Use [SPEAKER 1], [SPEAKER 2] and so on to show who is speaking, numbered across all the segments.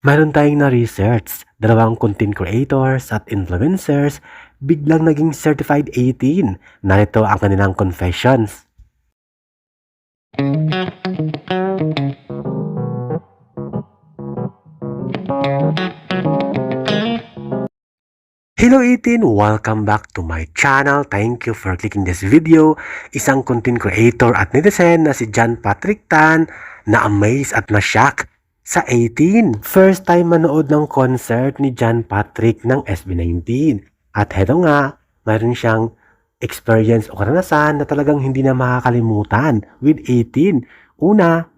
[SPEAKER 1] Mayroon tayong na-research, dalawang content creators at influencers biglang naging certified 18. Narito ang kanilang confessions. Hello 18! Welcome back to my channel. Thank you for clicking this video. Isang content creator at netizen na si John Patrick Tan na-amaze at na-shock sa 18. First time manood ng concert ni John Patrick ng SB19. At heto nga, mayroon siyang experience o karanasan na talagang hindi na makakalimutan with 18. Una,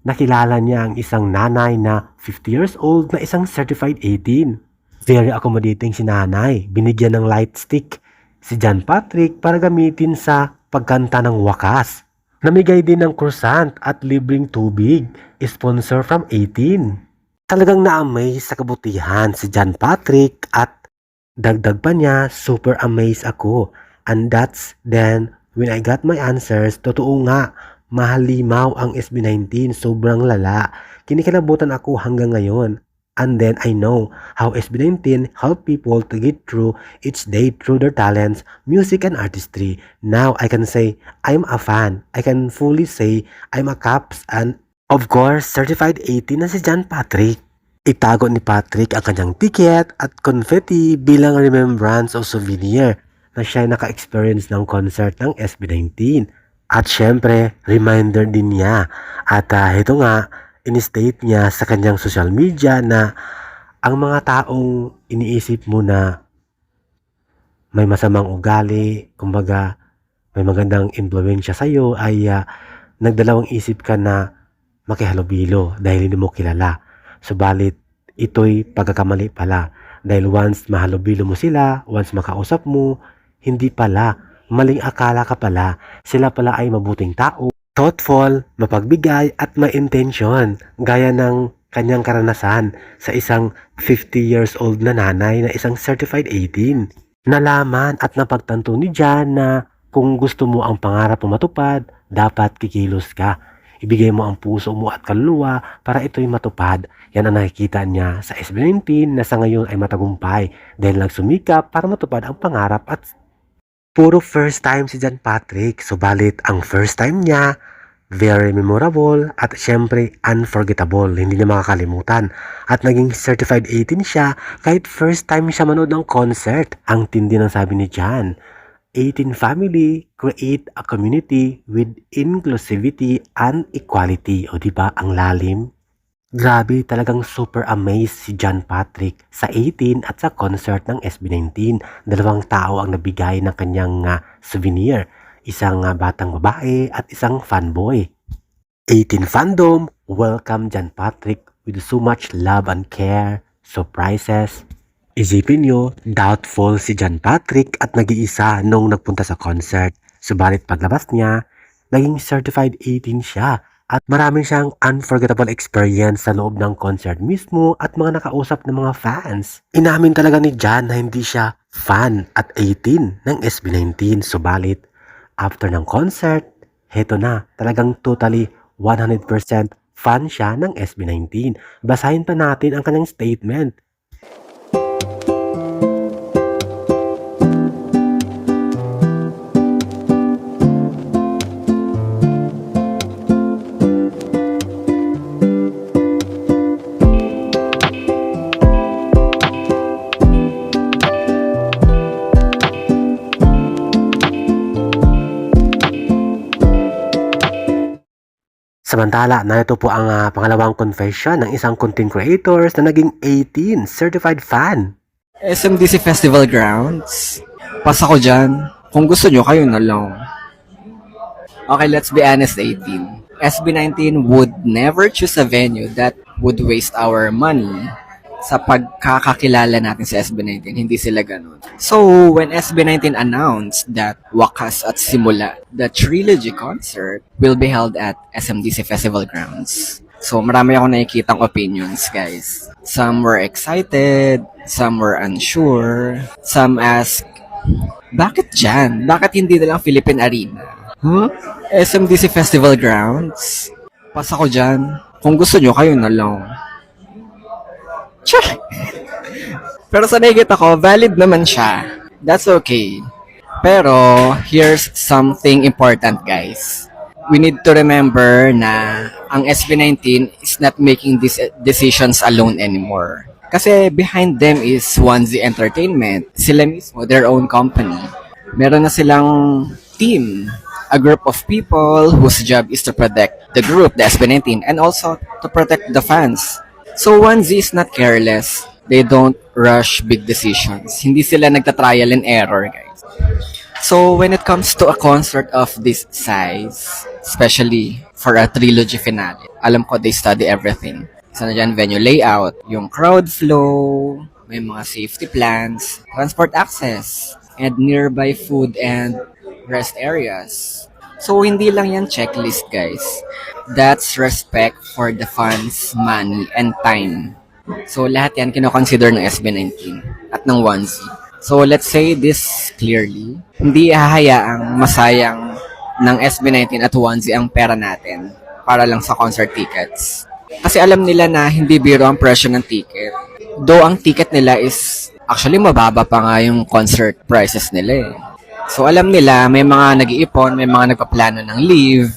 [SPEAKER 1] nakilala niya ang isang nanay na 50 years old na isang certified 18. Very accommodating si nanay. Binigyan ng light stick si John Patrick para gamitin sa pagkanta ng wakas. Namigay din ng croissant at libreng tubig. Sponsor from 18. Talagang na-amaze sa kabutihan si John Patrick at dagdag pa niya, super amazed ako. And that's then when I got my answers, totoo nga, mahalimaw ang SB19, sobrang lala. Kinikilabutan ako hanggang ngayon. And then I know how SB19 help people to get through each day through their talents, music, and artistry. Now I can say I'm a fan. I can fully say I'm a caps and of course certified 18 na si John Patrick. Itago ni Patrick ang kanyang ticket at confetti bilang remembrance o souvenir na siya naka-experience ng concert ng SB19. At syempre, reminder din niya. At ito nga, in-state niya sa kanyang social media na ang mga taong iniisip mo na may masamang ugali, kumbaga may magandang impluwensya sa iyo ay nagdalawang isip ka na makihalubilo dahil hindi mo kilala. Subalit ito'y pagkakamali pala dahil once mahalubilo mo sila, once makausap mo, hindi pala, maling akala ka pala, sila pala ay mabuting tao, thoughtful, mapagbigay at may intention gaya ng kanyang karanasan sa isang 50 years old na nanay na isang certified 18. Nalaman at napagtanto ni Jan na kung gusto mo ang pangarap mo matupad, dapat kikilos ka. Ibigay mo ang puso mo at kaluluwa para ito'y matupad. Yan ang nakikita niya sa SB19 na sa ngayon ay matagumpay dahil nagsumikap para matupad ang pangarap at puro first time si John Patrick, subalit ang first time niya, very memorable at syempre unforgettable, hindi niya makakalimutan. At naging certified 18 siya kahit first time siya manood ng concert. Ang tindi ng sabi ni John, 18 family, create a community with inclusivity and equality. O diba, ang lalim? Grabe, talagang super amazed si John Patrick sa 18 at sa concert ng SB19. Dalawang tao ang nabigay ng kanyang souvenir. Isang batang babae at isang fanboy. 18 fandom, welcome John Patrick with so much love and care, surprises. Isipin nyo, doubtful si John Patrick at nag-iisa nung nagpunta sa concert. Subalit paglabas niya, naging certified 18 siya. At marami siyang unforgettable experience sa loob ng concert mismo at mga nakausap ng mga fans. Inamin talaga ni John na hindi siya fan at 18 ng SB19. Subalit, after ng concert, heto na, talagang totally 100% fan siya ng SB19. Basahin pa natin ang kanyang statement. Samantala, narito po ang pangalawang confession ng isang content creators na naging 18 certified fan.
[SPEAKER 2] SMDC Festival Grounds. Pasa ko dyan. Kung gusto nyo, kayo na lang. Okay, let's be honest, 18. SB19 would never choose a venue that would waste our money sa pagkakakilala natin sa SB19. Hindi sila ganun. So, when SB19 announced that Wakas at Simula, the trilogy concert, will be held at SMDC Festival Grounds. So, marami ako nakikitang opinions, guys. Some were excited, some were unsure, some ask, bakit dyan? Bakit hindi na lang Philippine Arena? Huh? SMDC Festival Grounds? Pasa ko dyan. Kung gusto nyo, kayo na lang. Tsa! Pero sa nakikita ko, valid naman siya. That's okay. Pero, here's something important, guys. We need to remember na ang SB19 is not making these decisions alone anymore. Kasi behind them is 1Z Entertainment. Sila mismo, their own company. Meron na silang team, a group of people whose job is to protect the group, the SB19, and also to protect the fans. So 1Z is not careless. They don't rush big decisions. Hindi sila nagta-trial and error, guys. So when it comes to a concert of this size, especially for a trilogy finale, alam ko they study everything. Isa na dyan, venue layout, yung crowd flow, may mga safety plans, transport access, and nearby food and rest areas. So, hindi lang yan checklist, guys. That's respect for the fans, money, and time. So, lahat yan kinoconsider ng SB19 at ng 1Z. So, let's say this clearly. Hindi hahayaang masayang ng SB19 at 1Z ang pera natin para lang sa concert tickets. Kasi alam nila na hindi biro ang presyo ng ticket. Though ang ticket nila is actually mababa pa nga yung concert prices nila eh. So alam nila may mga nag-iipon, may mga nagpaplano ng leave,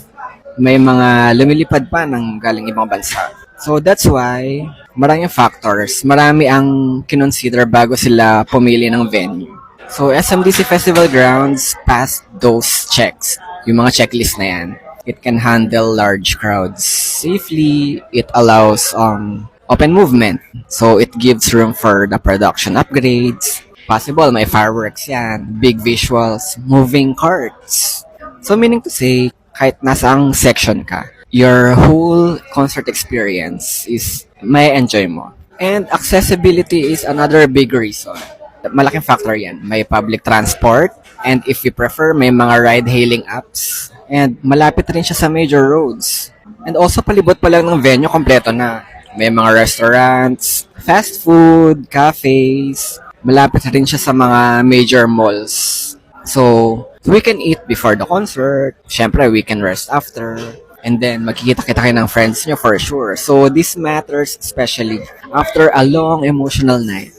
[SPEAKER 2] may mga lumilipad pa ng galing ibang bansa. So that's why maraming factors, marami ang kinonsider bago sila pumili ng venue. So SMDC Festival Grounds passed those checks, yung mga checklist na yan. It can handle large crowds safely. It allows open movement. So it gives room for the production upgrades. Possible, may fireworks yan, big visuals, moving carts. So meaning to say, kahit nasaang section ka, your whole concert experience is may enjoy mo. And accessibility is another big reason. Malaking factor yan. May public transport, and if you prefer, may mga ride-hailing apps. And malapit rin siya sa major roads. And also, palibot pa lang ng venue, kompleto na. May mga restaurants, fast food, cafes. Malapit rin siya sa mga major malls. So, we can eat before the concert. Syempre, we can rest after. And then, magkikita-kita kayo ng friends nyo for sure. So, this matters especially after a long emotional night.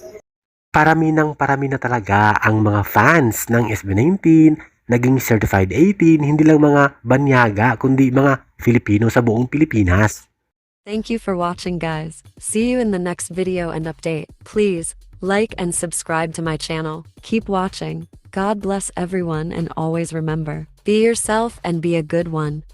[SPEAKER 1] Parami na talaga ang mga fans ng SB19 naging certified 18, hindi lang mga banyaga, kundi mga Filipino sa buong Pilipinas.
[SPEAKER 3] Thank you for watching, guys. See you in the next video and update. Please like and subscribe to my channel. Keep watching. God bless everyone, and always remember, be yourself and be a good one.